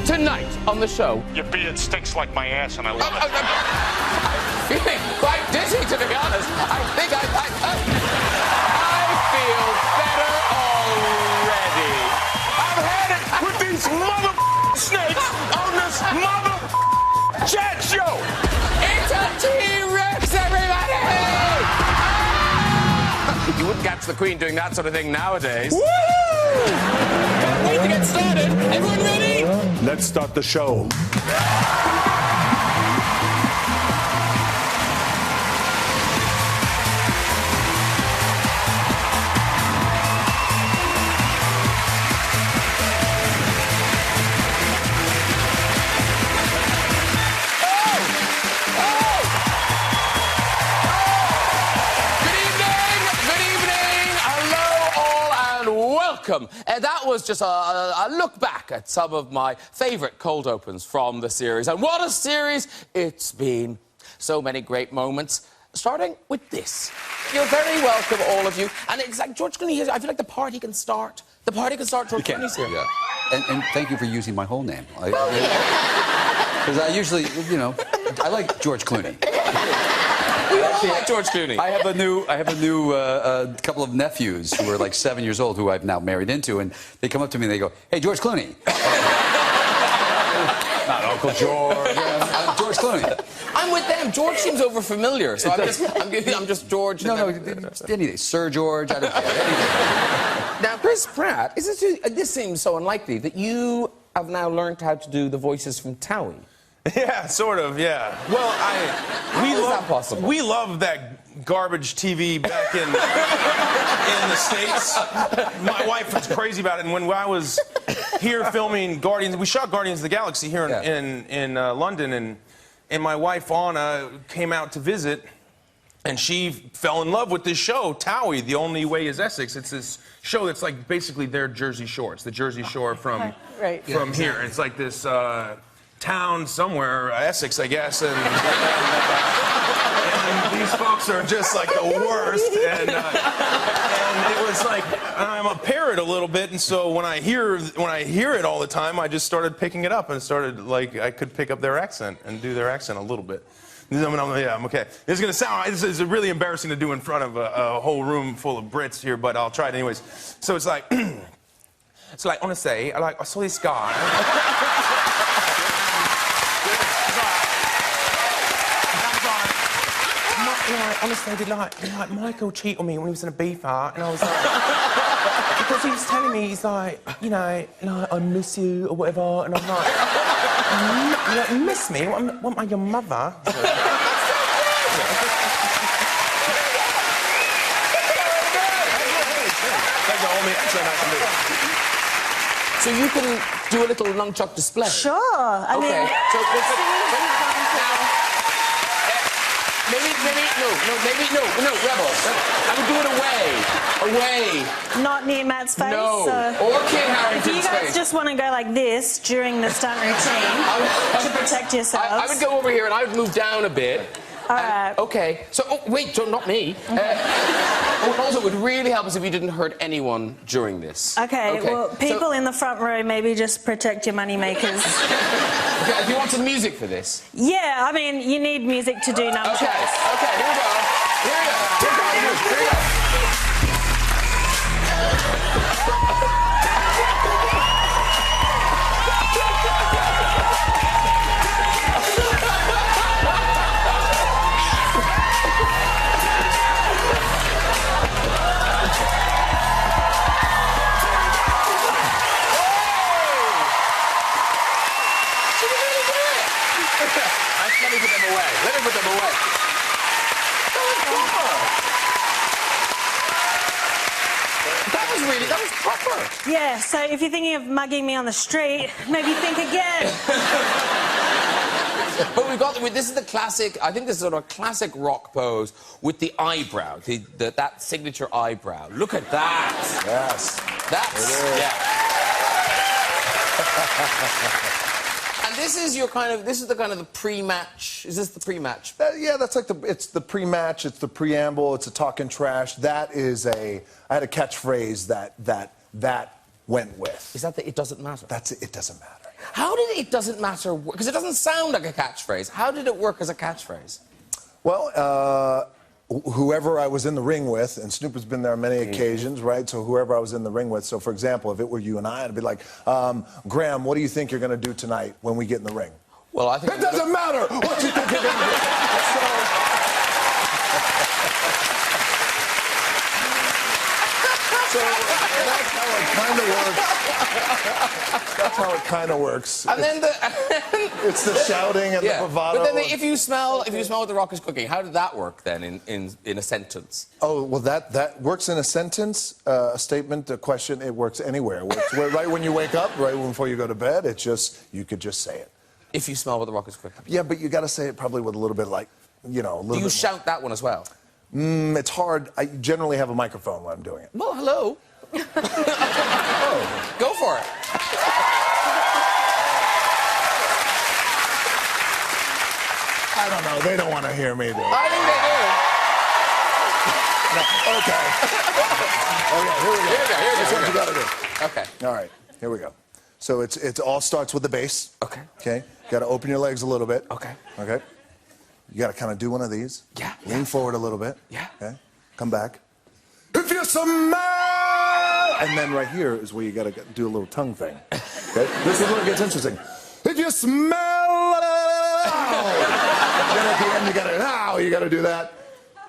Tonight on the show... Your beard stinks like my ass, and I love it. I'm feeling quite dizzy, to be honest. I think I feel better already. I'm headed with these mother snakes on this mother chat show. It's a T-Rex, everybody! Ah! You wouldn't catch the Queen doing that sort of thing nowadays. Woo! Can't wait to get started. Everyone ready? Let's start the show. Welcome. That was just a look back at some of my favourite cold opens from the series. And what a series it's been. So many great moments, starting with this. You're very welcome, all of you. And it's like George Clooney, I feel like the party can start. The party can start, George Clooney's here. Yeah. And thank you for using my whole name. Because I usually, you know, I like George Clooney. We all like George Clooney. I have a new couple of nephews who are like 7 years old who I've now married into, and they come up to me and they go, "Hey, George Clooney." Not Uncle George. George Clooney. I'm with them. George seems over-familiar, so I'm just George. No, anything. Sir George, I don't care. Anything. Now, Chris Pratt, this seems so unlikely that you have now learned how to do the voices from Towie. Yeah, sort of, yeah. Well, How is that possible? We love that garbage TV back in the States. My wife was crazy about it, and when I was here filming Guardians, we shot Guardians of the Galaxy here in London, and my wife Anna came out to visit, and she fell in love with this show, Towie, The Only Way is Essex. It's this show that's like basically their Jersey Shore. It's the Jersey Shore from here. It's like this town somewhere, Essex, I guess, and these folks are just like the worst, and it was like, I'm a parrot a little bit, and so when I hear it all the time, I just started picking it up and started, like, I could pick up their accent and do their accent a little bit. Yeah, I'm okay. This is really embarrassing to do in front of a whole room full of Brits here, but I'll try it anyways. So it's like, honestly, I saw this guy. Honestly, did Michael cheat on me when he was in a beefer, and I was like, because he was telling me, he's like, you know, like, I miss you or whatever, and I'm like, you like, miss me? What am I, your mother? So you can do a little nunchuck display. Sure. I mean, Maybe no, Rebels. I would do it away. Not near Matt's face. No, so or Kit Harington's face. If you guys just want to go like this during the stunt routine to protect yourselves. I would go over here and I would move down a bit. All right. Okay. So, wait, not me. Also, it would really help us if you didn't hurt anyone during this. Okay, well, people in the front row, maybe just protect your moneymakers. Okay, do you want some music for this? Yeah, I mean, you need music to do nunchucks. Okay, here we go. Here we go. Let me put them away. That was proper. Yeah, so if you're thinking of mugging me on the street, maybe think again. But this is the classic, I think this is sort of a classic rock pose with the eyebrow, that signature eyebrow. Look at that. Yes. And this is the pre-match. Is this the pre-match? Yeah, that's like it's the pre-match, it's the preamble, it's a talking trash. That is I had a catchphrase that went with. Is that the it doesn't matter? That's it, it doesn't matter. How did it doesn't matter, because it doesn't sound like a catchphrase. How did it work as a catchphrase? Well, whoever I was in the ring with, and Snoop has been there on many occasions, right? So whoever I was in the ring with, so for example, if it were you and I'd be like, Graham, what do you think you're going to do tonight when we get in the ring? Well, I think... It doesn't matter what you think you're going to do. So that's how it kind of works. That's how it kind of works. And then it's the shouting and the bravado. But then if you smell what the Rock is cooking, how did that work then in a sentence? Oh, well, that works in a sentence, a statement, a question. It works anywhere. It works right when you wake up, right before you go to bed. It just, you could just say it. If you smell what the Rock is cooking. Yeah, but you got to say it probably with a little bit like, you know, a little Do you bit shout that one as well? It's hard. I generally have a microphone when I'm doing it. Well, hello. Oh, go for it. I don't know. They don't want to hear me do it. I think they do. No, okay. Okay, here we go. Here we go. That's what you got to do. Okay. All right, here we go. So it all starts with the bass. Okay. Okay. Got to open your legs a little bit. Okay. Okay. You got to kind of do one of these. Yeah. Lean forward a little bit. Yeah. Okay. Come back. If you smell, and then right here is where you got to do a little tongue thing. Okay. This is where it gets interesting. If you smell, then at the end you got to do that.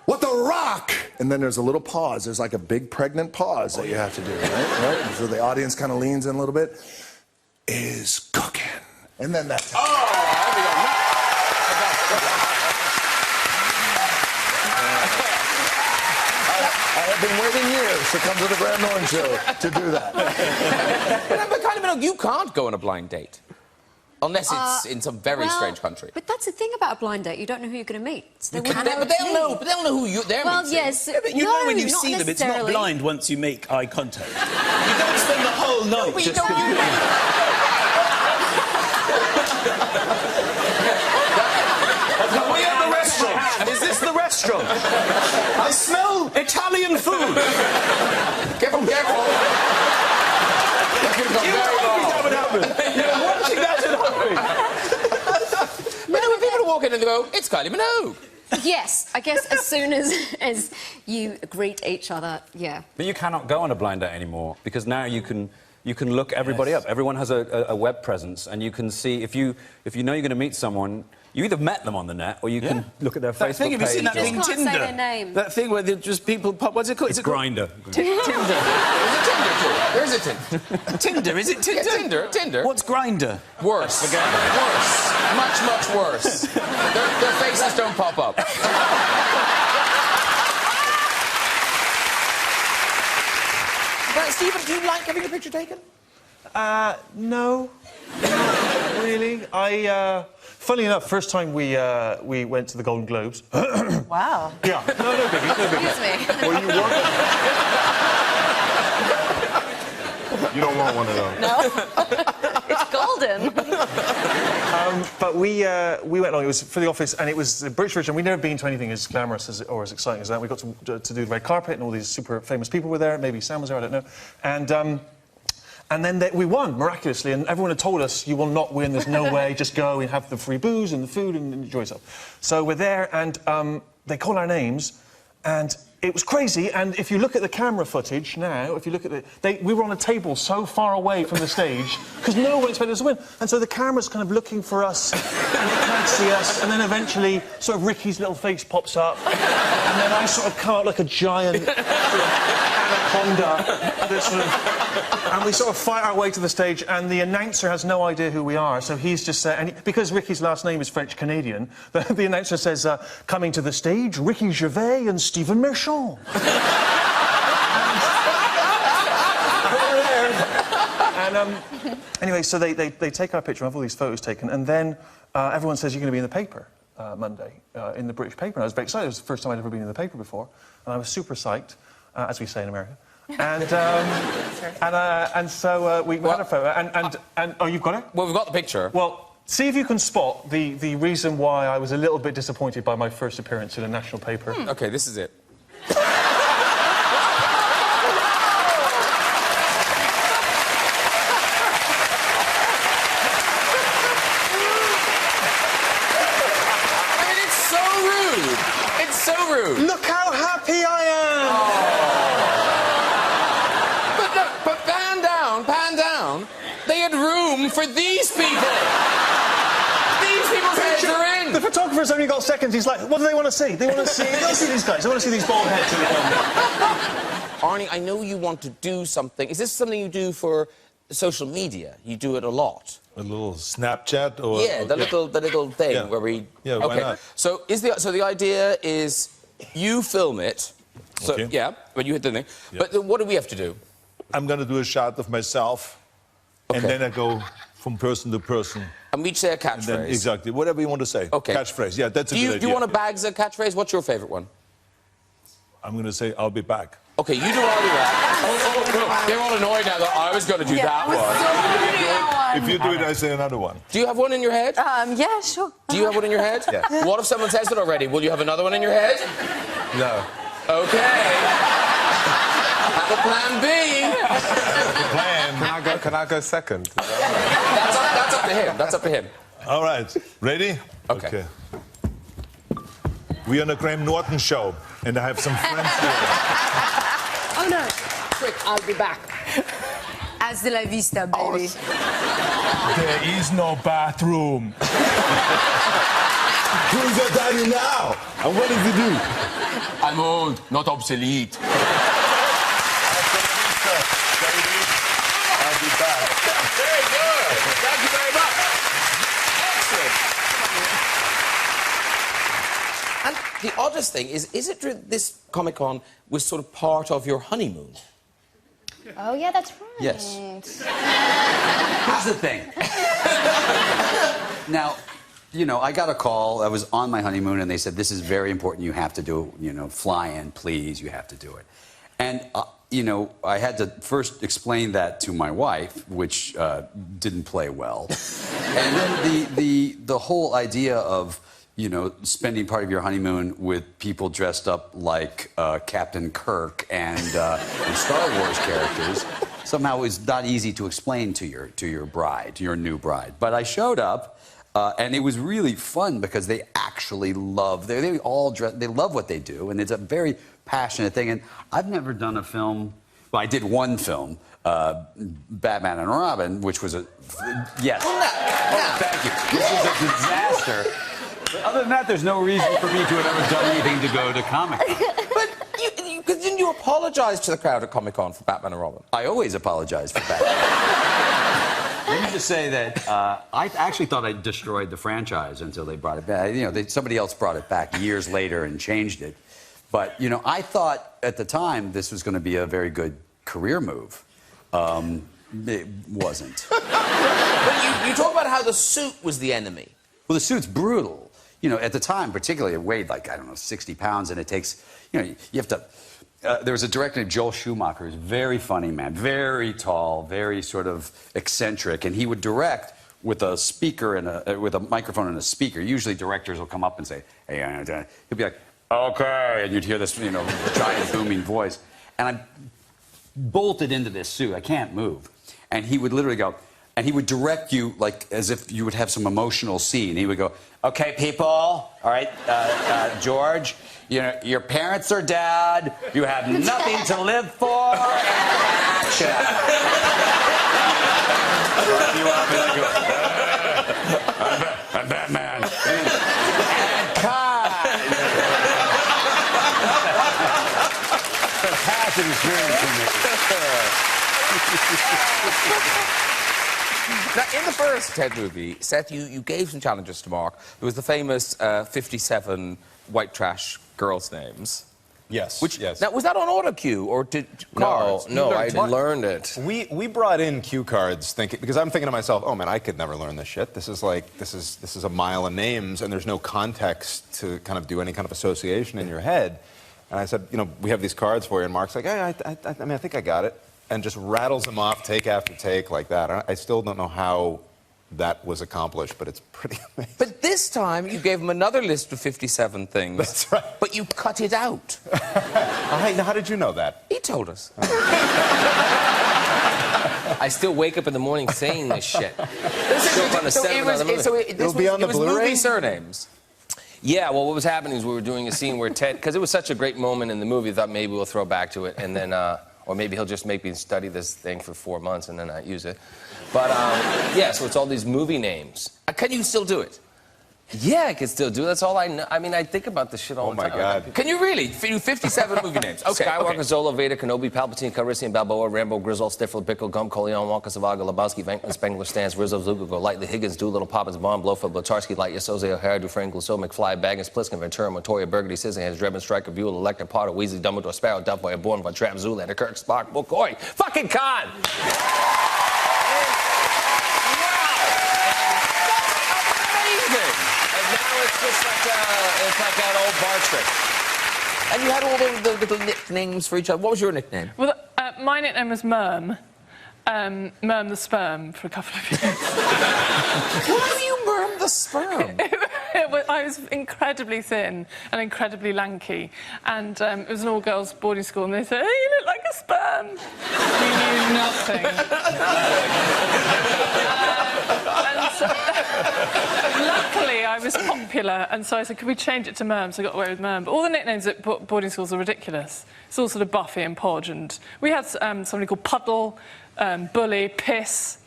What the Rock? And then there's a little pause. There's like a big pregnant pause that you have to do, right? So the audience kind of leans in a little bit. Is cooking. And then that's it. I have been waiting years to come to the Graham Norton show to do that. But Kylie Minogue, you can't go on a blind date. Unless it's in some very strange country. But that's the thing about a blind date. You don't know who you're going to meet. So But they'll know who they're Well, meeting. yes. Yeah, but you know when you see them, it's not blind once you make eye contact. You don't spend the whole night just... Are we at the restaurant? Is this the restaurant? I smell Italian food. Careful. But when people walk in and they go, it's Kylie Minogue. Yes, I guess as soon as you greet each other, yeah. But you cannot go on a blind date anymore because now you can look everybody up. Everyone has a web presence, and you can see if you know you're going to meet someone. You either met them on the net, or you can look at their Facebook thing, have you page. seen that thing, just can't Tinder? say their name. That thing where just people pop... What's it called? It's Grindr. Tinder. Where is it Tinder? Tinder, is it Tinder? Yeah, Tinder. What's Grindr? Worse. Worse. Much worse. Their faces don't pop up. But Stephen, do you like having a picture taken? No. Not really. Funnily enough, first time we went to the Golden Globes. Wow. Yeah. No biggie. Excuse me. Were you working? You don't want one of those. No. It's golden. But we went along. It was for the office, and it was the British version. We'd never been to anything as glamorous or as exciting as that. We got to do the red carpet, and all these super famous people were there. Maybe Sam was there. I don't know. And then we won, miraculously, and everyone had told us, you will not win, there's no way, just go and have the free booze and the food and enjoy yourself. So we're there, and they call our names, and it was crazy, and if you look at the camera footage now, if you look at we were on a table so far away from the stage, because no one expected us to win, and so the camera's kind of looking for us, and it can't see us, and then eventually, sort of Ricky's little face pops up, and then I sort of come out like a giant sort of anaconda, and we sort of fight our way to the stage, and the announcer has no idea who we are, so he's just because Ricky's last name is French-Canadian, the announcer says, coming to the stage, Ricky Gervais and Stephen Merchant. And anyway, so they take our picture, have all these photos taken, and then everyone says, you're going to be in the paper Monday, in the British paper. And I was very excited. It was the first time I'd ever been in the paper before, and I was super psyched, as we say in America. And so we had a photo, and oh, you've got it? Well, we've got the picture. Well, see if you can spot the reason why I was a little bit disappointed by my first appearance in a national paper. OK, this is it. rude. Look how happy I am! But pan down. They had room for these people. These people's heads are in. The photographer's only got seconds. He's like, what do they want to see? They want to see these guys. They want to see these bald heads in the film. Arnie, I know you want to do something. Is this something you do for social media? You do it a lot. A little Snapchat or Yeah, the little thing where we. Yeah, why not? So the idea is you film it. So Okay. yeah, when you hit the thing. Yeah. But then what do we have to do? I'm gonna do a shot of myself, and Okay. then I go from person to person. And we each say a And then, catchphrase. exactly, whatever you want to say. Okay. Catchphrase, yeah, that's a Do good you idea. want to bag a catchphrase? What's your favourite one? I'm gonna say, I'll be back. Okay, you do all of that. They're all annoyed now that I was going to do that one. If you do it, I say another one. Do you have one in your head? Yeah, sure. Do you have one in your head? Yes. What if someone says it already? Will you have another one in your head? No. Okay. Have a plan B. Plan. Can I go second? That's up to him. That's up to him. All right, ready? Okay. We're on the Graham Norton show, and I have some friends here. Oh, no. Quick, I'll be back. Hasta la vista, baby. There is no bathroom. Who's your daddy now? And what does he do? I'm old, not obsolete. I'll be back. Very good. Thank you very much. Excellent. And the oddest thing is it true this Comic-Con was sort of part of your honeymoon? Oh, yeah, that's right. Yes. Here's the thing. Now, you know, I got a call. I was on my honeymoon, and they said, this is very important. You have to do it. You know, fly in, please. You have to do it. And, you know, I had to first explain that to my wife, which didn't play well. And then the whole idea of, you know, spending part of your honeymoon with people dressed up like Captain Kirk and Star Wars characters somehow is not easy to explain to your bride, to your new bride. But I showed up, and it was really fun because they actually love. They all dress. They love what they do, and it's a very passionate thing. And I've never done a film. Well, I did one film, Batman and Robin, which was a yes. Oh, thank you. This was a disaster. But other than that, there's no reason for me to have ever done anything to go to Comic-Con. But didn't you apologise to the crowd at Comic-Con for Batman and Robin? I always apologize for Batman. Let me just say that I actually thought I destroyed the franchise until they brought it back. You know, somebody else brought it back years later and changed it. But, you know, I thought at the time this was going to be a very good career move. It wasn't. But you talk about how the suit was the enemy. Well, the suit's brutal. You know, at the time, particularly, it weighed like, I don't know, 60 pounds, and it takes, you know, you have to... there was a director named Joel Schumacher, who's a very funny man, very tall, very sort of eccentric, and he would direct with a speaker and with a microphone and a speaker. Usually directors will come up and say, hey, he'll be like, okay, and you'd hear this, you know, giant booming voice. And I bolted into this suit. I can't move. And he would literally go, and he would direct you like as if you would have some emotional scene. He would go, okay, people, all right, George, you know, your parents are dead, you have nothing to live for, action. You up and I go, I'm Batman. And cut. Fantastic experience for me. Now, in the first Ted movie, Seth, you gave some challenges to Mark. There was the famous 57 white trash girls' names. Yes. Yes. Now, was that on auto cue or did cards? No, I learned it. We brought in cue cards thinking because I'm thinking to myself, oh man, I could never learn this shit. This is like this is a mile of names and there's no context to kind of do any kind of association in your head. And I said, you know, we have these cards for you, and Mark's like, hey, I mean, I think I got it. And just rattles them off take after take like that. I still don't know how that was accomplished, but it's pretty amazing. But this time, you gave him another list of 57 things. That's right. But you cut it out. How did you know that? He told us. I still wake up in the morning saying this shit. Show up on the set of another movie. It'll be on the Blu-ray? Movie surnames. Yeah, well, what was happening is we were doing a scene where Ted, because it was such a great moment in the movie, I thought maybe we'll throw back to it, and then, or maybe he'll just make me study this thing for 4 months and then not use it. But, yeah, so it's all these movie names. Can you still do it? Yeah, I can still do it. That's all I know. I mean, I think about this shit all the time. Oh, my God. Can you really? Do 57 movie names. Okay, Skywalker, Zola, Vader, Kenobi, Palpatine, Calrissian, Balboa, Rambo, Griswold, Stifler, Bickle, Gump, Coleon, Wonka, Savaga, Lebowski, Venkman, Spengler, Stans, Rizzo, Zuko, Golightly, Higgins, Doolittle, Poppins, Bond, Blofeld, Blatarsky, Lightyear, Soze, O'Hara, Dufresne, Clouseau, McFly, Baggins, Pliskin, Ventura, Montoya, Burgundy, Scissorhands, Drebin, Stryker, Buell, Electra, Potter, Weasley, Dumbledore, Sparrow, Duffboy, Bourne, Von Trapp, Zoolander, Kirk, Spock, McCoy, fucking Khan! It's like that old bar trick. And you had all the little nicknames for each other. What was your nickname? Well, my nickname was Merm. Merm the Sperm for a couple of years. Why do you Merm the Sperm? I was incredibly thin and incredibly lanky, and it was an all-girls boarding school, and they said, "Hey, you look like a sperm." We knew nothing. And so, luckily, I was popular, and so I said, "Could we change it to Merm?" So I got away with Merm. But all the nicknames at boarding schools are ridiculous. It's all sort of Buffy and Podge, and we had somebody called Puddle, Bully, Piss.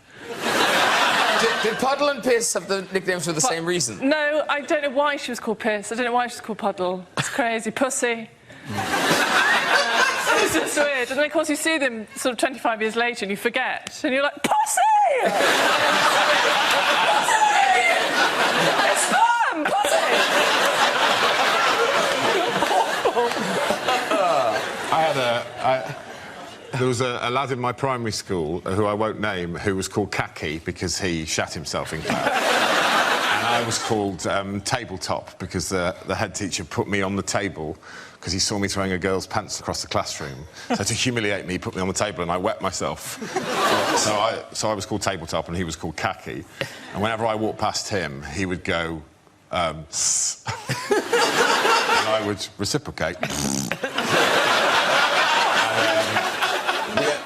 Did Puddle and Piss have the nicknames for the same reason? No, I don't know why she was called Piss. I don't know why she was called Puddle. It's crazy. Pussy. It's just weird. And then, of course, you see them sort of 25 years later and you forget. And you're like, Pussy! Pussy! It's fun! Pussy! There was a lad in my primary school, who I won't name, who was called Khaki because he shat himself in class. And I was called Tabletop because the head teacher put me on the table because he saw me throwing a girl's pants across the classroom. So to humiliate me, he put me on the table and I wet myself. So I was called Tabletop and he was called Khaki. And whenever I walked past him, he would go, "Sss." And I would reciprocate.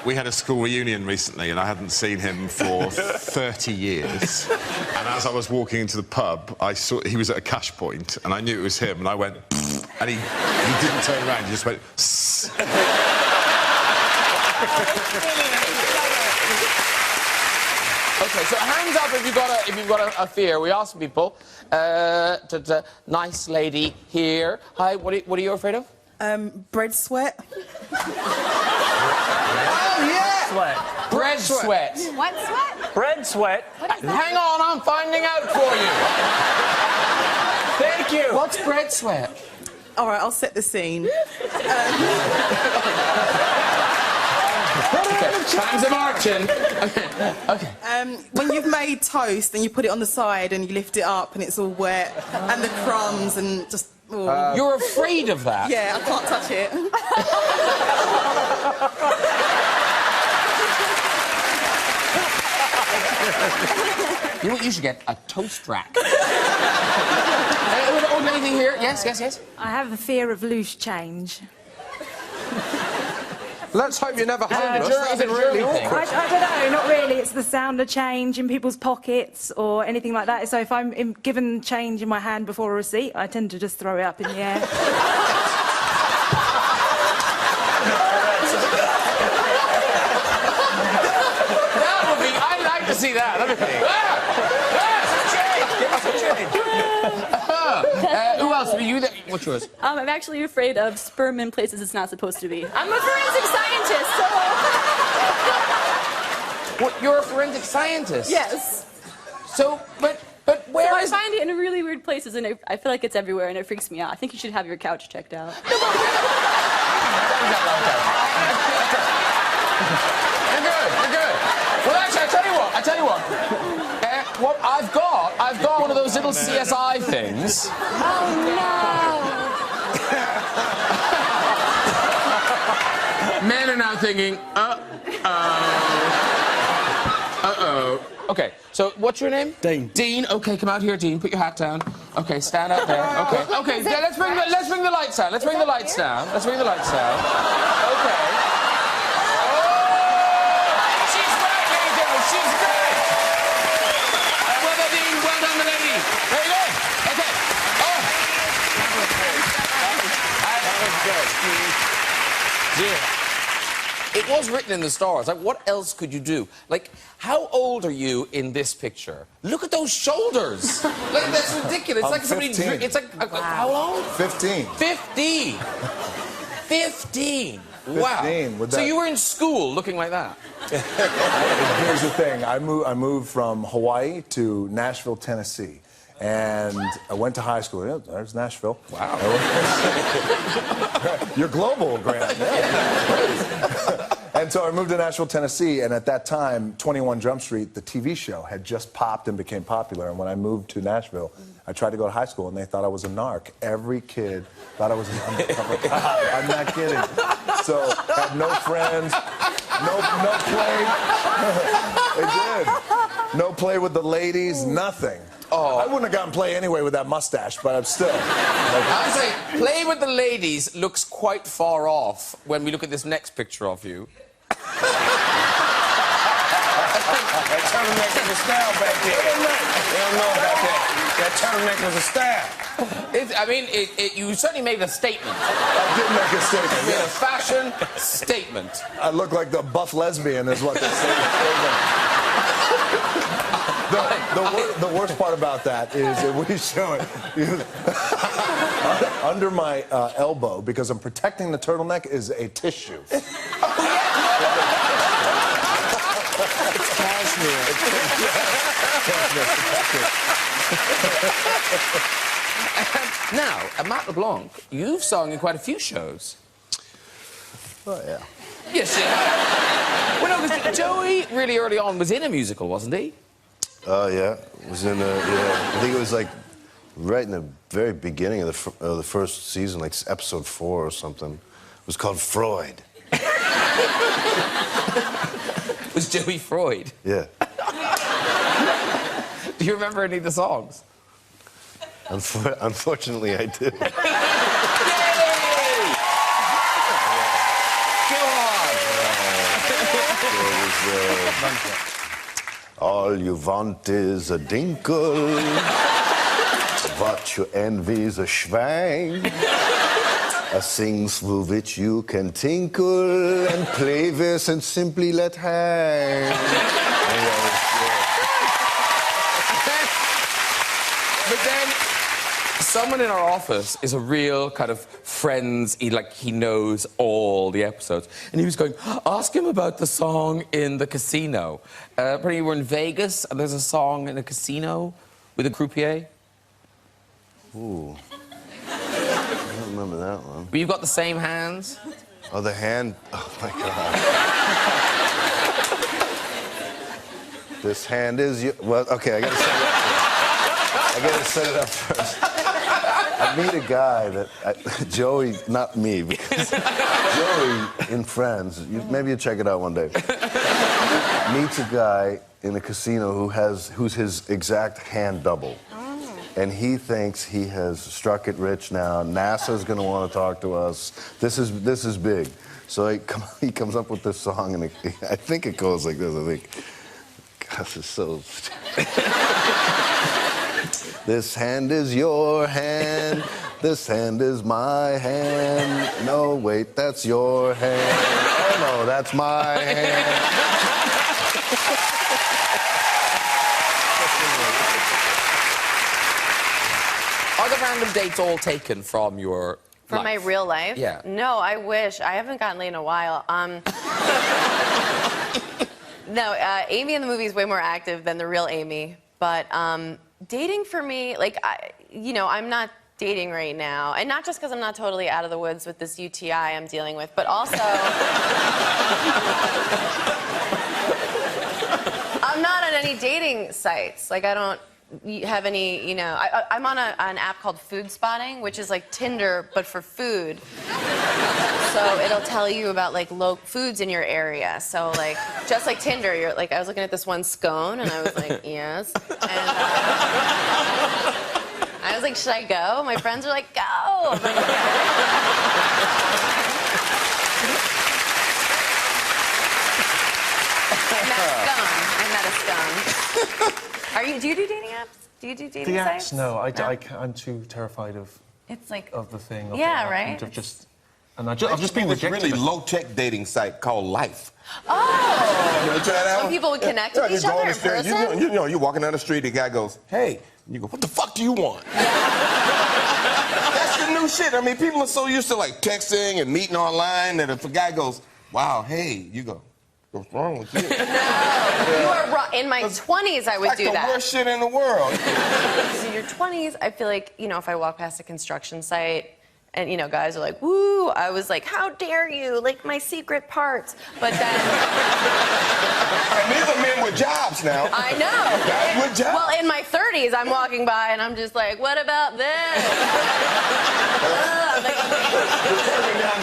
We had a school reunion recently and I hadn't seen him for 30 years. And as I was walking into the pub, I saw he was at a cash point and I knew it was him and I went, and he didn't turn around, he just went, "Sss." Okay, so hands up if you've got a fear. We ask people. Nice lady here. Hi, what are you afraid of? Bread sweat. Oh, yeah! Sweat. Bread sweat. What sweat? Bread sweat. Hang on, I'm finding out for you. Thank you. What's bread sweat? All right, I'll set the scene. Times are marching. Okay. When you've made toast and you put it on the side and you lift it up and it's all wet and the crumbs and just... Oh. You're afraid of that? Yeah, I can't touch it. You know what? You should get a toast rack. Old lady here. Yes. I have a fear of loose change. Let's hope you're never homeless. Is it really awkward? I don't know, not really. It's the sound of change in people's pockets or anything like that. So if I'm given change in my hand before a receipt, I tend to just throw it up in the air. That would be... I'd like to see that. Let me think. Who else? What's yours? I'm actually afraid of sperm in places it's not supposed to be. I'm a forensic scientist, so... What, you're a forensic scientist? Yes. So, but where so is... I find it in really weird places, and I feel like it's everywhere, and it freaks me out. I think you should have your couch checked out. You're good. Well, actually, I tell you what. I've got one of those little CSI things. Oh, no. Men are now thinking, uh-oh. Okay, so what's your name? Dean. Dean, okay, come out here, Dean. Put your hat down. Okay, stand out there. Okay, let's bring the lights down. Okay. She's great, ladies and gentlemen. She's great. Well done, Dean. Well done, the lady. Very good. Okay. Oh. it was written in the stars. Like, what else could you do? Like, how old are you in this picture? Look at those shoulders. Like, that's ridiculous. It's like somebody. 15. It's like how long? 15. 15. 15. Wow. 15, with So that- you were in school looking like that? Here's the thing. I moved from Hawaii to Nashville, Tennessee. And I went to high school. Yeah, there's Nashville. Wow. You're global, Grant. Yeah. And so I moved to Nashville, Tennessee, and at that time, 21 Jump Street, the TV show, had just popped and became popular. And when I moved to Nashville, I tried to go to high school, and they thought I was a narc. Every kid thought I was an undercover cop. I'm not kidding. So I had no friends, no play. It did. No play with the ladies, nothing. Oh. I wouldn't have gotten play anyway with that mustache, but I'm still. I'd say play with the ladies looks quite far off when we look at this next picture of you. That turtleneck was a style back there. They don't know about that. That turtleneck was a style. You certainly made a statement. I did make a statement. You made a fashion statement. I look like the buff lesbian is what they say. The worst part about that is that we show it under my elbow, because I'm protecting the turtleneck, is a tissue. It's cashmere. Now, Matt LeBlanc, you've sung in quite a few shows. Oh, yeah. Yes, you have. Well, no, because Joey really early on was in a musical, wasn't he? Oh, yeah. It was in I think it was like right in the very beginning of the first season, like episode 4 or something. It was called Freud. Was Joey Freud? Yeah. Do you remember any of the songs? Unfortunately, I do. All you want is a dinkel. What you envy's a schwein. A things through which you can tinkle and play with and simply let hang. But then, someone in our office is a real kind of friends. He knows all the episodes, and he was going, ask him about the song in the casino. Apparently, you were in Vegas, and there's a song in a casino with a croupier. Ooh. I don't remember that one. But you've got the same hands. Oh, the hand. Oh, my God. This hand is you. Well, okay, I gotta set it up first. I gotta set it up first. I meet a guy that Joey, not me, because Joey in Friends. Maybe you check it out one day. Meets a guy in a casino who's his exact hand double. And he thinks he has struck it rich now. NASA's going to want to talk to us. This is big. So he comes up with this song, and I think it goes like this. I think, God, this is so. This hand is your hand. This hand is my hand. No, wait, that's your hand. Oh no, that's my hand. Are the random dates all taken from your From my real life? Yeah. No, I wish. I haven't gotten laid in a while. No, Amy in the movie is way more active than the real Amy. But dating for me, I'm not dating right now. And not just because I'm not totally out of the woods with this UTI I'm dealing with, but also... I'm not on any dating sites. I don't have any, I'm on an app called Food Spotting, which is like Tinder, but for food. So it'll tell you about low foods in your area. So just like Tinder, you're I was looking at this one scone, and I was like, yes. And I was like, should I go? My friends are like, go. I'm like, I met a scone. Do you do dating apps? Do you do dating sites? No, I'm too terrified of it's of the thing. Of yeah, the app, right. and of just And I've just been this rejected. really low-tech dating site called Life. Oh! You ever try that When one? people would connect with you each go on other the in street, person? you know, you're walking down the street, the guy goes, hey. And you go, what the fuck do you want? That's the new shit. I mean, people are so used to, like, texting and meeting online that if a guy goes, wow, hey, you go, what's wrong with you? No, you are wrong. In my 20s, I would Like do the that. worst shit in the world. Because in your 20s, I feel like, you know, if I walk past a construction site and, you know, guys are like, woo, I was like, how dare you, like my secret parts. But then... And these are men with jobs now. I know. Guys with jobs. Well, in my 30s, I'm walking by and I'm just like, what about this?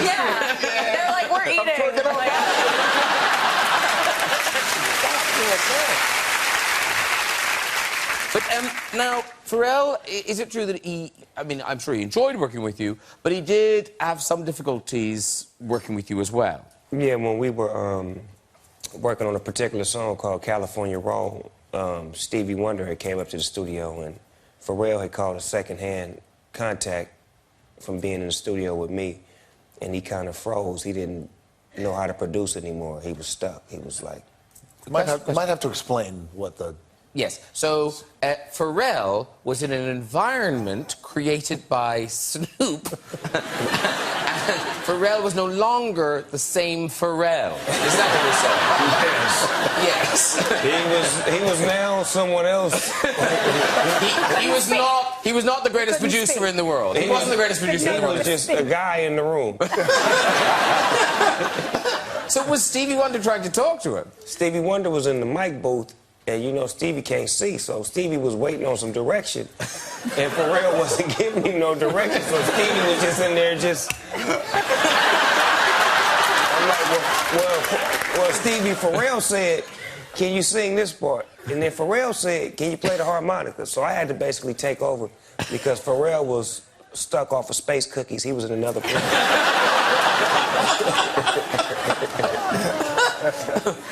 Yeah. They're like, we're eating. I'm like, But now, Pharrell, is it true that he, I mean, I'm sure he enjoyed working with you, but he did have some difficulties working with you as well? Yeah, when we were working on a particular song called California Roll, Stevie Wonder had came up to the studio and Pharrell had called a secondhand contact from being in the studio with me, and he kind of froze. He didn't know how to produce anymore. He was stuck. He was like... You might have to explain what the... Yes. So Pharrell was in an environment created by Snoop. And Pharrell was no longer the same Pharrell. Is that what you're saying? Yes. He was now someone else. He was not the greatest producer in the world. He wasn't the greatest producer in the world. He was just a guy in the room. So was Stevie Wonder trying to talk to him? Stevie Wonder was in the mic booth, and you know Stevie can't see, so Stevie was waiting on some direction, and Pharrell wasn't giving him no direction, so Stevie was just in there just... I'm like, well, Stevie, Pharrell said, can you sing this part? And then Pharrell said, can you play the harmonica? So I had to basically take over, because Pharrell was stuck off of Space Cookies. He was in another place.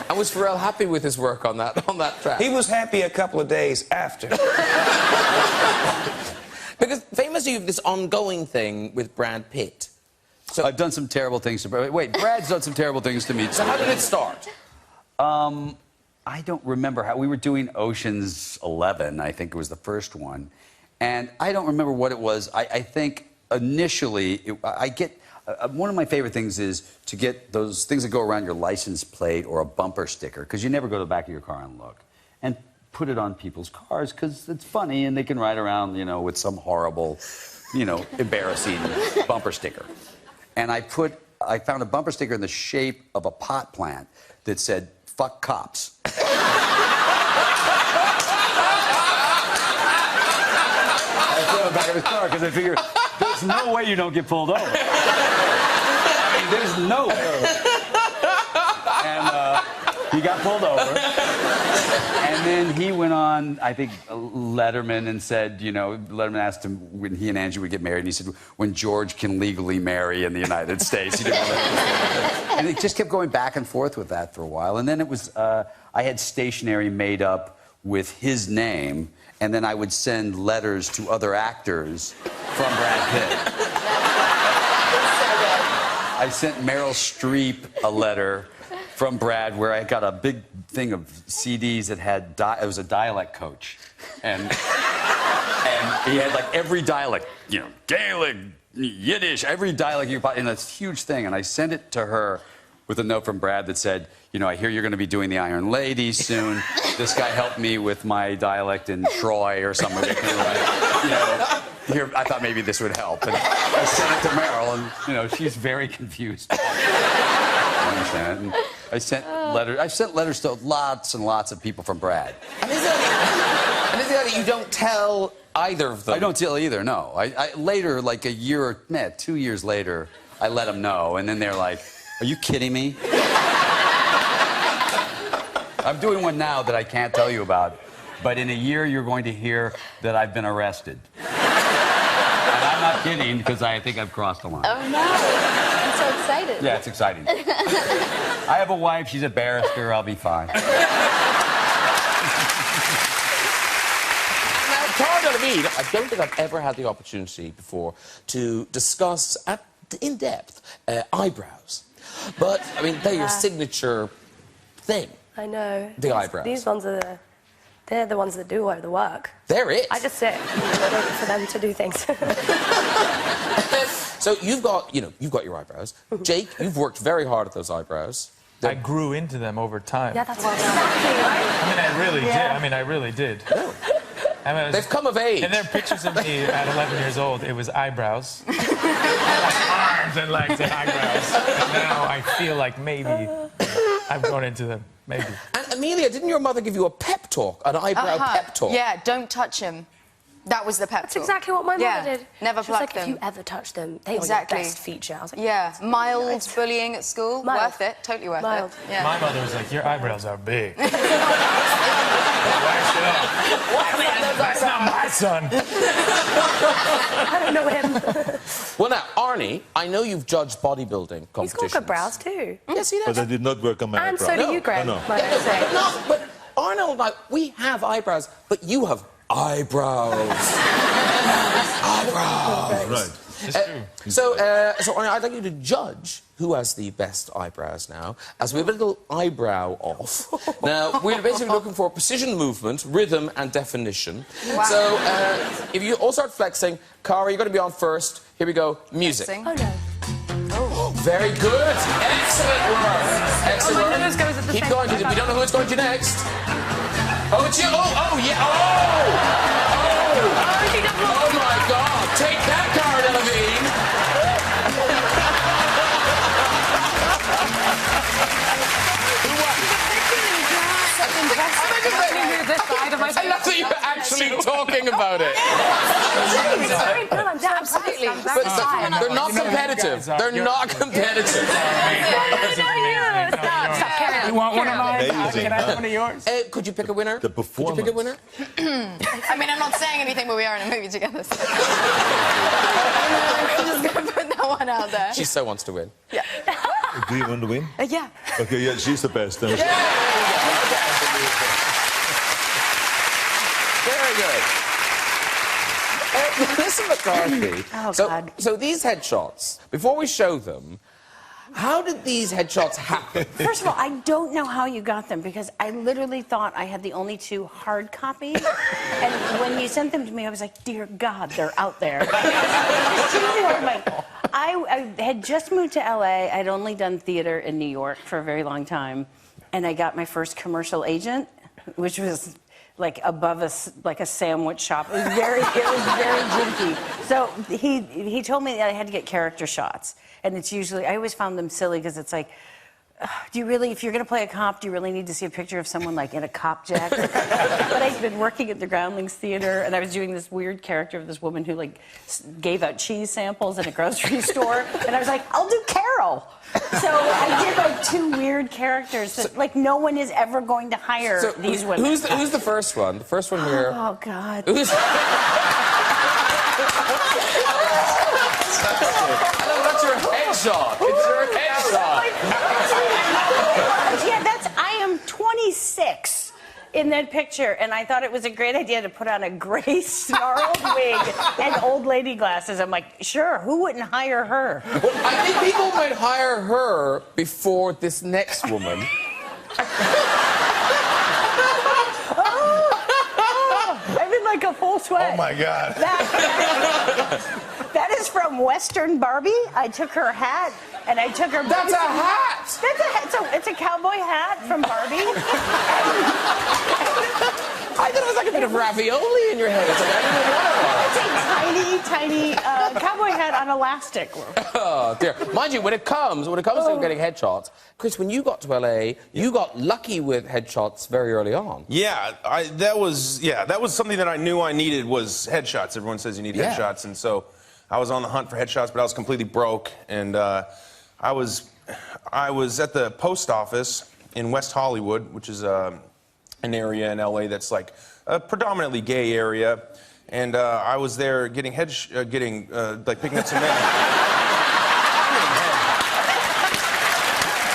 And was Pharrell happy with his work on that track? He was happy a couple of days after. Because famously you have this ongoing thing with Brad Pitt. So I've done some terrible things to Brad. Wait, Brad's done some terrible things to me too. So how did it start? I don't remember how. We were doing Ocean's 11, I think it was the first one. And I don't remember what it was. I think initially, one of my favorite things is to get those things that go around your license plate or a bumper sticker, because you never go to the back of your car and look, and put it on people's cars, because it's funny and they can ride around, you know, with some horrible, you know, embarrassing bumper sticker. And I found a bumper sticker in the shape of a pot plant that said, fuck cops. I put it on the back of his car because I figure there's no way you don't get pulled over. I mean, there's no way. And he got pulled over. And then he went on, I think, Letterman and said, you know, Letterman asked him when he and Angie would get married, and he said, when George can legally marry in the United States. He didn't want to... And it just kept going back and forth with that for a while. And then it was, I had stationery made up with his name, and then I would send letters to other actors from Brad Pitt. I sent Meryl Streep a letter from Brad where I got a big thing of CDs that had, it was a dialect coach. And he had like every dialect, you know, Gaelic, Yiddish, every dialect you could find in this huge thing. And I sent it to her with a note from Brad that said, you know, I hear you're going to be doing the Iron Lady soon. This guy helped me with my dialect in Troy or something. You know, here, I thought maybe this would help. And I sent it to Meryl, and, you know, she's very confused. And I sent letters to lots and lots of people from Brad. And is it that you don't tell either of them? I don't tell either, no. I later, like a year or 2 years later, I let them know, and then they're like, are you kidding me? I'm doing one now that I can't tell you about, but in a year you're going to hear that I've been arrested. And I'm not kidding, because I think I've crossed the line. Oh, no. I'm so excited. Yeah, it's exciting. I have a wife, she's a barrister, I'll be fine. Now, Tara Delevingne, I don't think I've ever had the opportunity before to discuss at in-depth eyebrows. But, I mean, they're your signature thing. I know. The eyebrows. These ones are they're the ones that do all the work. They're it. I just sit and wait for them to do things. So you've got your eyebrows. Jake, you've worked very hard at those eyebrows. I grew into them over time. Yeah, that's exactly right. I mean, I really did. I mean, I really did. I mean, they've come of age. And there are pictures of me at 11 years old. It was eyebrows. Like arms and legs and eyebrows. And now I feel like maybe I've grown into them. Maybe. And Amelia, didn't your mother give you a pep talk, an eyebrow pep talk? Yeah, don't touch him. That was the pep talk. That's exactly what my mother did. Never She was pluck like, them. if you ever touch them, they Exactly. were your best feature. I was like, Yeah, mild bullying at school. Mild. Worth it. Totally worth Mild. it. Yeah. My mother was like, your eyebrows are big. That's not my son. I don't know him. Well, now, Arnie, I know you've judged bodybuilding competitions. He's got good brows too. Yes, he does. But I did not work on my And eyebrows. so do you, Greg. No. might I say. But Arnold, like, we have eyebrows, but you have eyebrows. Eyebrows. Right. So Arnie, I'd like you to judge who has the best eyebrows now, as we have a little eyebrow off. Now, we're basically looking for precision movement, rhythm, and definition. Wow. So, if you all start flexing, Cara, you're going to be on first. Here we go. Music. Flexing. Oh, no. Very good. Excellent work. Excellent Oh, my work. nose goes at the Keep same going, time. because we don't know who it's going to next. Oh, it's you. Oh, yeah. Oh, my God. Take that, Cara Delevingne. I love that you're actually talking about it. Absolutely. But they're not competitive. They're not competitive. You want one of mine? Amazing, Can I have huh? one of yours? Could you pick a winner? The Could you performance. pick a winner? I mean, I'm not saying anything, but we are in a movie together. So. I'm just going to put that one out there. She so wants to win. Yeah. Do you want to win? Yeah. Okay, yeah, she's the best. Then. Very good. Melissa McCarthy. Oh, so, God. so these headshots, before we show them, how did these headshots happen? First of all, I don't know how you got them because I literally thought I had the only 2 hard copies. And when you sent them to me, I was like, dear God, they're out there. I had just moved to LA. I'd only done theater in New York for a very long time. And I got my first commercial agent, which was like above a sandwich shop. It was very jinky. So he told me that I had to get character shots. And it's usually, I always found them silly because it's like, do you really, if you're going to play a cop, do you really need to see a picture of someone like in a cop jacket? But I'd been working at the Groundlings Theater and I was doing this weird character of this woman who like gave out cheese samples in a grocery store. And I was like, I'll do Carol. So I did like 2 weird characters that like no one is ever going to hire these women. Who's the first one? The first one here. Oh, God. Who's... That's your headshot. It's your headshot. Yeah, I am 26 in that picture, and I thought it was a great idea to put on a gray snarled wig and old lady glasses. I'm like, sure, who wouldn't hire her? Well, I think people might hire her before this next woman. I'm in like a full sweat. Oh my God. That is from Western Barbie. I took her hat and I took her. That's a hat. That's a hat. It's a cowboy hat from Barbie. I thought it was like a bit of ravioli in your head. It's like, I didn't know what it was. It's a tiny cowboy hat on elastic. Oh dear. Mind you, when it comes to getting headshots, Chris, when you got to LA, you got lucky with headshots very early on. Yeah, that was something that I knew I needed was headshots. Everyone says you need headshots, and so I was on the hunt for headshots, but I was completely broke, and I was at the post office in West Hollywood, which is an area in LA that's like a predominantly gay area, and I was there getting picking up some men.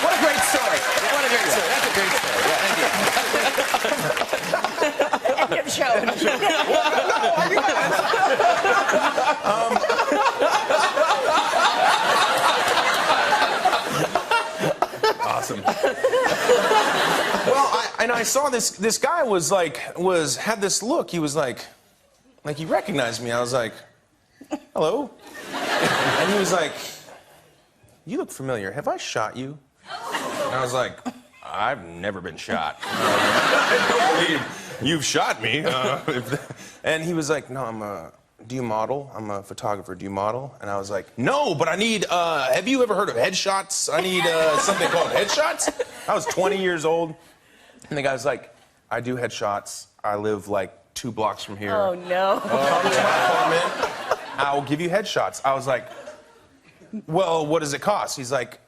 What a great story. What a great story. That's a great story. Yeah, thank you. End of show. I saw this guy had this look. He was like he recognized me. I was like, hello. And he was like, you look familiar. Have I shot you? And I was like, I've never been shot. I don't believe you've shot me. And he was like, no, do you model? I'm a photographer. Do you model? And I was like, no, but I need, have you ever heard of headshots? I need something called headshots. I was 20 years old. And the guy's like, I do headshots. I live like 2 blocks from here. Oh, no. Come to my apartment. I'll give you headshots. I was like, well, what does it cost? He's like,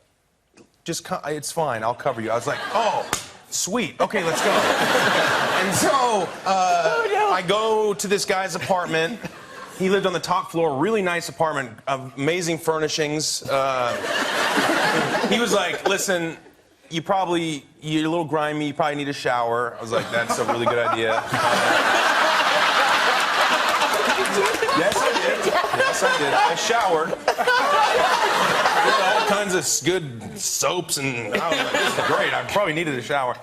just come, it's fine. I'll cover you. I was like, oh, sweet. Okay, let's go. And so I go to this guy's apartment. He lived on the top floor, really nice apartment, amazing furnishings. He was like, listen, you're a little grimy, you probably need a shower. I was like, that's a really good idea. Yes, I did. Yes, I did. I showered. All kinds of good soaps, and I was like, this is great. I probably needed a shower.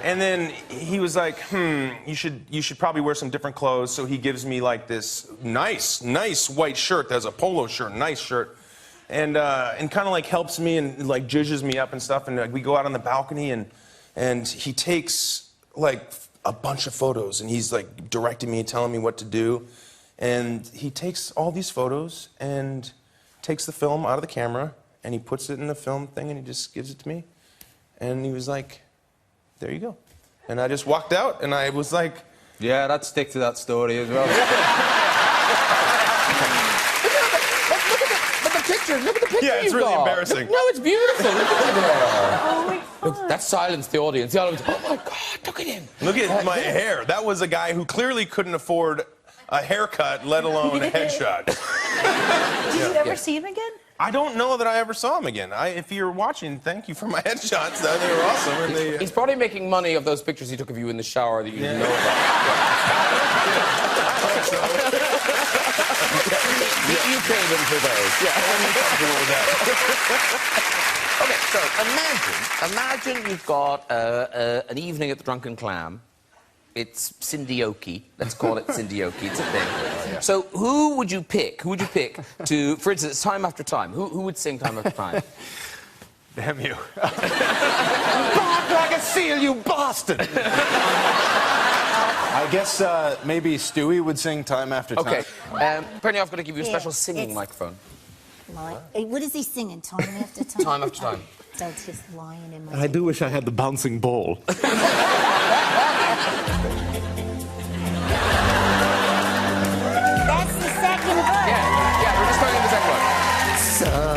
And then he was like, you should probably wear some different clothes. So he gives me like this nice white shirt. That's a polo shirt, nice shirt. And kind of like helps me and like zhuzhes me up and stuff. And we go out on the balcony, and he takes like a bunch of photos, and he's like directing me, telling me what to do. And he takes all these photos and takes the film out of the camera, and he puts it in the film thing, and he just gives it to me. And he was like, there you go. And I just walked out, and I was like... Yeah, I'd stick to that story as well. Look at the picture. Look at the picture. Yeah, it's really embarrassing. No, it's beautiful. Look at it. Oh, my God. That silenced the audience. The audience, oh, my God, look at him. Look at my hair. That was a guy who clearly couldn't afford a haircut, let alone a headshot. Did you ever see him again? I don't know that I ever saw him again. If you're watching, thank you for my headshots. They were awesome. And He's probably making money of those pictures he took of you in the shower that you didn't know about. You paid him for those. Okay, so imagine you've got an evening at the Drunken Clam. It's Syndioke. Let's call it Syndioke. It's a thing. So who would you pick? Who would you pick to, for instance, Time After Time? Who would sing Time After Time? Damn you. Bark like a seal, you bastard! I guess maybe Stewie would sing Time After Time. Okay. Bernie, I've got to give you a special singing microphone. What is he singing? Time after time? Time after time. Doug's just lying in my... I do wish I had the bouncing ball. That's the second verse. Yeah, we're just starting the second one.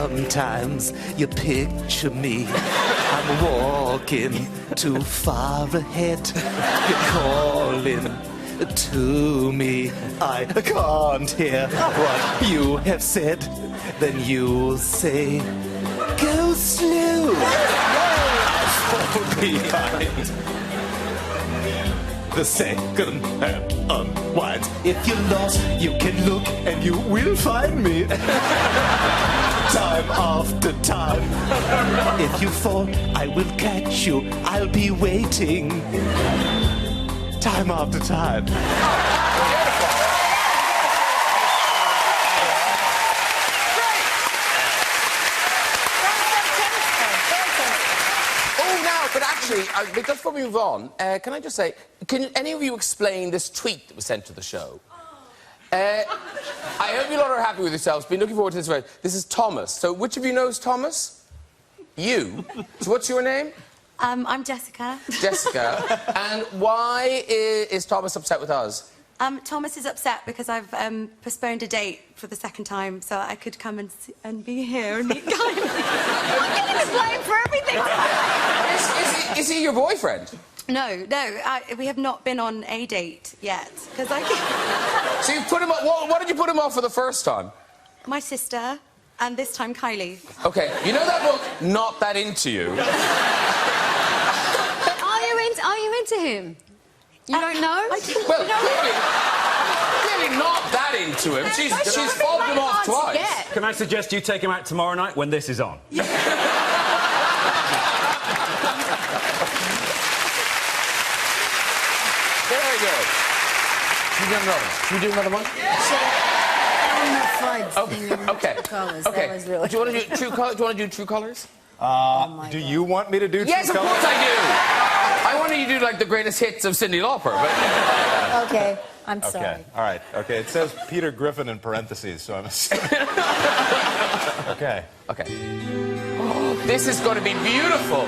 Sometimes you picture me, I'm walking too far ahead. You're calling to me, I can't hear what you have said. Then you say, go slow. Fall behind. The second hand unwinds. If you're lost, you can look and you will find me. Time after time. If you fall, I will catch you. I'll be waiting. Time after time. But actually, just before we move on, can I just say, can any of you explain this tweet that was sent to the show? I hope you lot are happy with yourselves. Been looking forward to this. This is Thomas. So which of you knows Thomas? You. So what's your name? I'm Jessica. Jessica. And why is Thomas upset with us? Thomas is upset because I've postponed a date for the second time so I could come and be here and meet Guy. I'm getting blamed for everything. Is he your boyfriend? No, we have not been on a date yet. Because So you put him up. What did you put him off for the first time? My sister, and this time Kylie. Okay, you know that book, Not That Into You? Are you into him? You don't know? Well, clearly not that into him. She's fobbed him off twice. Can I suggest you take him out tomorrow night when this is on? another one? Should we do another one? Okay. Colours. Okay. That was really Do you want to do true colors? Do you want to do true colors? Do you want me to do Yes, true of colors? course I do. I wanted you to do like the greatest hits of Cyndi Lauper, but. Okay, I'm sorry. Okay, all right. Okay, it says Peter Griffin in parentheses, so I'm assuming. Okay. Okay. Oh, this is going to be beautiful.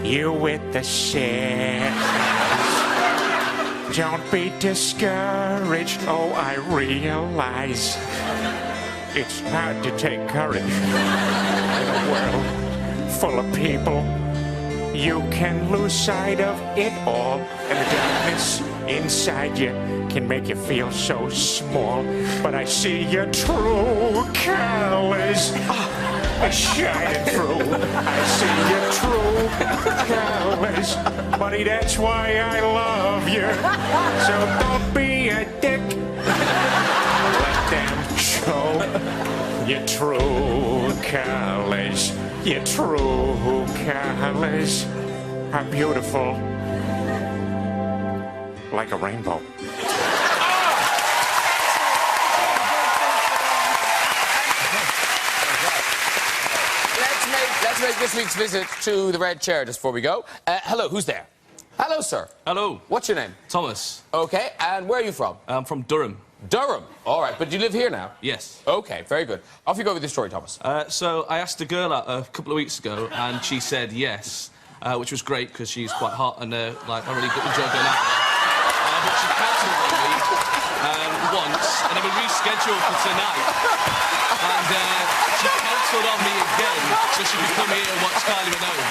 You with the shit. Don't be discouraged. Oh, I realize it's hard to take courage in a world full of people. You can lose sight of it all, and the darkness inside you can make you feel so small. But I see your true colors shining through. I see your true colors, buddy. That's why I love you. So don't be a dick. Let them show your true colors. Your true colors are beautiful, like a rainbow. Let's make this week's visit to the red chair just before we go. Hello, who's there? Hello, sir. Hello. What's your name? Thomas. Okay, and where are you from? I'm from Durham. Durham. All right, but do you live here now? Yes. Okay, very good. Off you go with your story, Thomas. So I asked a girl out a couple of weeks ago, and she said yes, which was great because she's quite hot and like I really enjoyed going out with her. But she cancelled on me once, and then we rescheduled for tonight. And she cancelled on me again, so she could come here and watch Kylie Minogue.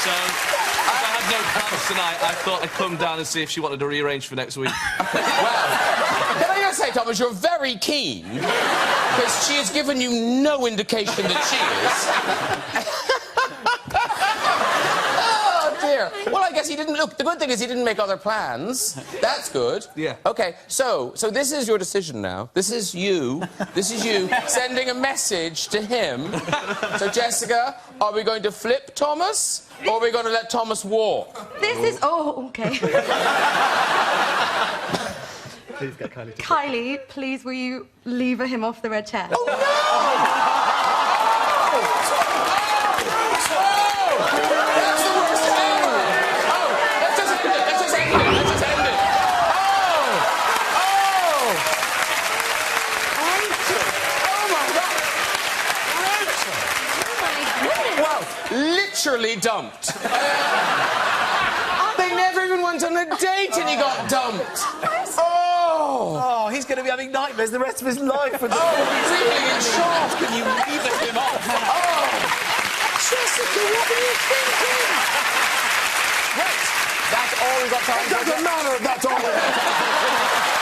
So, as I had no plans tonight, I thought I'd come down and see if she wanted to rearrange for next week. Well, can I just say, Thomas, you're very keen, because she has given you no indication that she is. Oh, dear. Well, I guess he didn't... Look, the good thing is he didn't make other plans. That's good. Yeah. OK, so this is your decision now. This is you sending a message to him. So, Jessica, are we going to flip Thomas, or are we going to let Thomas walk? This is... Oh, OK. Please get Kylie to... Kylie, please, will you lever him off the red chair? Oh, no! That's the worst ever! Oh, let's just end it. Let's just end it. Let's just end it. Well, literally dumped. They never even went on a date and he got dumped. Oh, he's going to be having nightmares the rest of his life. With reeling in shock. Can you lever him off? Oh, Jessica, what are you thinking? Right, that's all we've got time for. It doesn't matter if that's all we have time for.